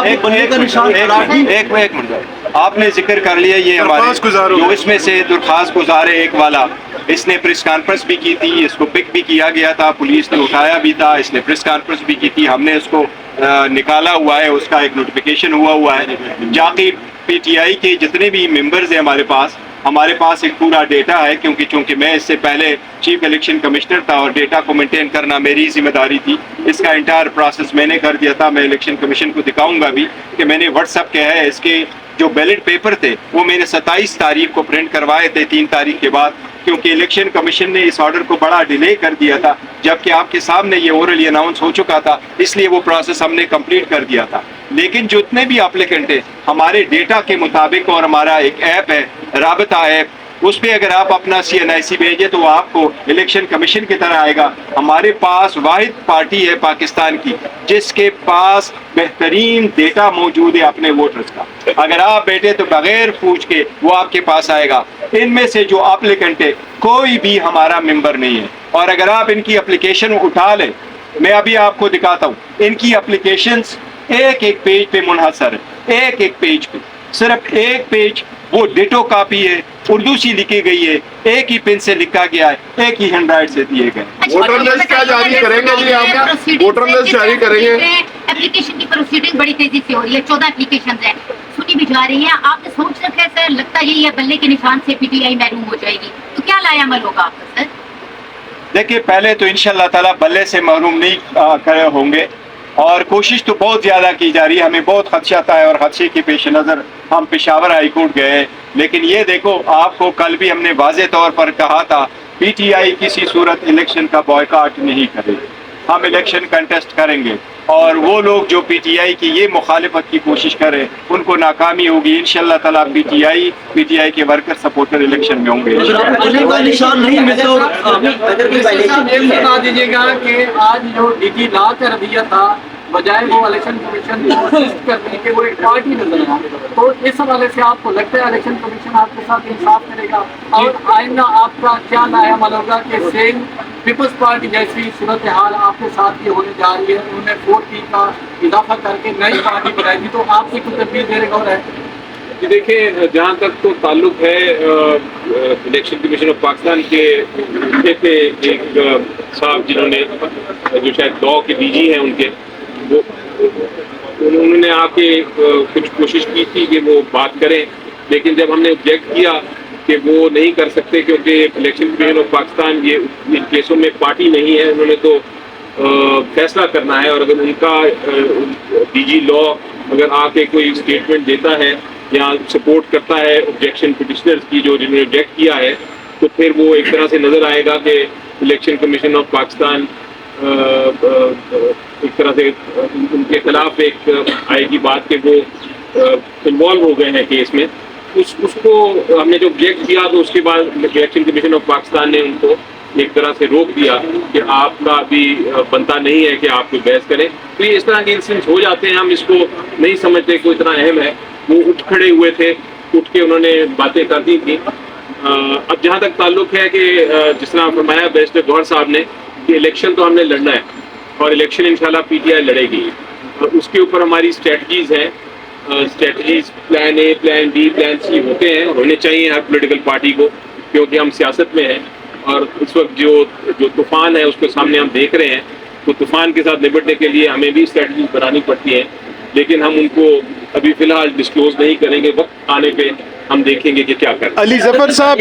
ایک منٹ آپ نے ذکر کر لیا یہ ہمارے جو اس میں سے درخواست گزار ہے ایک والا، اس نے پریس کانفرنس بھی کی تھی، اس کو پک بھی کیا گیا تھا، پولیس نے اٹھایا بھی تھا، اس نے پریس کانفرنس بھی کی تھی، ہم نے اس کو نکالا ہوا ہے، اس کا ایک نوٹیفیکیشن ہوا ہے۔ باقی پی ٹی آئی کے جتنے بھی ممبرز ہیں ہمارے پاس ایک پورا ڈیٹا ہے، کیونکہ چونکہ میں اس سے پہلے چیف الیکشن کمشنر تھا اور ڈیٹا کو مینٹین کرنا میری ذمہ داری تھی، اس کا انٹائر پروسیس میں نے کر دیا تھا۔ میں الیکشن کمیشن کو دکھاؤں گا بھی کہ میں نے واٹس ایپ کیا ہے، اس کے جو بیلٹ پیپر تھے وہ میں نے 27 تاریخ کو پرنٹ کروائے تھے 3 تاریخ کے بعد، کیونکہ الیکشن کمیشن نے اس آرڈر کو بڑا ڈیلے کر دیا تھا، جبکہ آپ کے سامنے یہ اورلی اناؤنس ہو چکا تھا، اس لیے وہ پروسیس ہم نے کمپلیٹ کر دیا تھا۔ لیکن جتنے بھی اپلیکنٹ ہیں ہمارے ڈیٹا کے مطابق، اور ہمارا ایک ایپ ہے رابطہ ایپ، اس پہ اگر آپ اپنا CNIC بھیجیں تو وہ آپ کو الیکشن کمیشن کی طرح آئے گا۔ ہمارے پاس واحد پارٹی ہے پاکستان کی جس کے پاس بہترین ڈیٹا موجود ہے اپنے ووٹرز کا، اگر آپ بیٹھے تو بغیر پوچھ کے وہ آپ کے پاس آئے گا۔ ان میں سے جو اپلیکنٹ ہے کوئی بھی ہمارا ممبر نہیں ہے، اور اگر آپ ان کی اپلیکیشن اٹھا لیں، میں ابھی آپ کو دکھاتا ہوں، ان کی اپلیکیشنز ایک پیج پہ منحصر ہے، ایک پیج پہ، صرف ایک پیج وہ ڈیٹو کاپی ہے، اردو سی لکھی گئی ہے، ایک ہی پن سے لکھا گیا ہے، ایک ہی ہینڈ رائٹ سے دیے گئے۔ ووٹر لسٹ کیا جاری کریں گے جی آپ؟ ووٹر لسٹ جاری کریں گے؟ اپلیکیشن کی پروسیڈنگ بڑی تیزی سے ہو رہی ہے، 14 اپلیکیشنز ہیں، سنی بھی جا رہی ہیں، آپ نے سوچ رکھا ہے سر؟ لگتا یہی ہے بلے کے نشان سے PTI محروم ہو جائے گی، تو کیا لایا عمل ہوگا آپ کا سر؟ دیکھیے پہلے تو انشاءاللہ تعالیٰ بلے سے محروم نہیں کرے ہوں گے، اور کوشش تو بہت زیادہ کی جا رہی ہے، ہمیں بہت خدشہ تھا، اور خدشے کے پیش نظر ہم پشاور ہائی کورٹ گئے۔ لیکن یہ دیکھو، آپ کو کل بھی ہم نے واضح طور پر کہا تھا PTI کسی صورت الیکشن کا بائیکاٹ نہیں کرے گی، ہم الیکشن کنٹیسٹ کریں گے، اور وہ لوگ جو PTI کی یہ مخالفت کی کوشش کریں ان کو ناکامی ہوگی۔ انشاءاللہ تعالیٰ PTI کے ورکر سپورٹر الیکشن میں ہوں گے۔ بتا دیجیے گا کہ آج جو DG لا کا رویہ تھا، بجائے وہ الیکشن کمیشن کوشش کرنے کے وہ ایک پارٹی نظر آیا، تو اس حوالے سے آپ کو لگتا ہے الیکشن کمیشن آپ کے ساتھ انصاف کرے گا؟ اور آئندہ آپ کا کیا لایا عمل ہوگا کہ سیم پیپلز پارٹی جیسی صورتحال آپ کے ساتھ یہ ہونے جا رہی ہے، انہوں نے 4P کا اضافہ کر کے نئی پارٹی بنائی تھی، تو آپ کی کوئی تبدیل دے گا؟ ہے جی دیکھیں، جہاں تک تو تعلق ہے الیکشن کمیشن آف پاکستان کے تھے ایک صاحب جنہوں نے جو شاید لاء کے DG ہیں ان کے، وہ انہوں نے آ کے کچھ کوشش کی تھی کہ وہ بات کریں، لیکن جب ہم نے آبجیکٹ کیا کہ وہ نہیں کر سکتے کیونکہ الیکشن کمیشن آف پاکستان یہ ان کیسوں میں پارٹی نہیں ہے، انہوں نے تو فیصلہ کرنا ہے، اور اگر ان کا DG لاء اگر آ کے کوئی اسٹیٹمنٹ دیتا ہے یا سپورٹ کرتا ہے آبجیکشن پٹیشنرز کی جو جنہوں نے آبجیکٹ کیا ہے، تو پھر وہ ایک طرح سے نظر آئے گا کہ الیکشن کمیشن آف پاکستان ایک طرح سے ان کے خلاف ایک آئے گی بات کہ وہ انوالو ہو گئے ہیں کیس میں۔ اس کو ہم نے جو آبجیکٹ کیا تو اس کے بعد الیکشن کمیشن آف پاکستان نے ان کو ایک طرح سے روک دیا کہ آپ کا بھی بنتا نہیں ہے کہ آپ کوئی بحث کریں۔ تو یہ اس طرح کے انسیڈنٹس ہو جاتے ہیں، ہم اس کو نہیں سمجھتے کوئی اتنا اہم ہے۔ وہ اٹھ کھڑے ہوئے تھے، اٹھ کے انہوں نے باتیں کر دی تھیں۔ اب جہاں تک تعلق ہے کہ جس طرح فرمایا بیرسٹر گوہر صاحب نے کہ الیکشن تو ہم نے لڑنا ہے، اور الیکشن انشاءاللہ PTI لڑے گی، اس کے اوپر ہماری اسٹریٹجیز ہیں، strategies plan A، plan B، plan C ہوتے ہیں، ہونے چاہیے ہر پولیٹیکل پارٹی کو، کیونکہ ہم سیاست میں ہیں، اور اس وقت جو طوفان ہے اس کے سامنے ہم دیکھ رہے ہیں، تو طوفان کے ساتھ نپٹنے کے لیے ہمیں بھی اسٹریٹجیز بنانی پڑتی ہیں، لیکن ہم ان کو ابھی فی الحال ڈسکلوز نہیں کریں گے، وقت آنے پہ ہم دیکھیں گے کہ کیا کریں۔ علی ظفر صاحب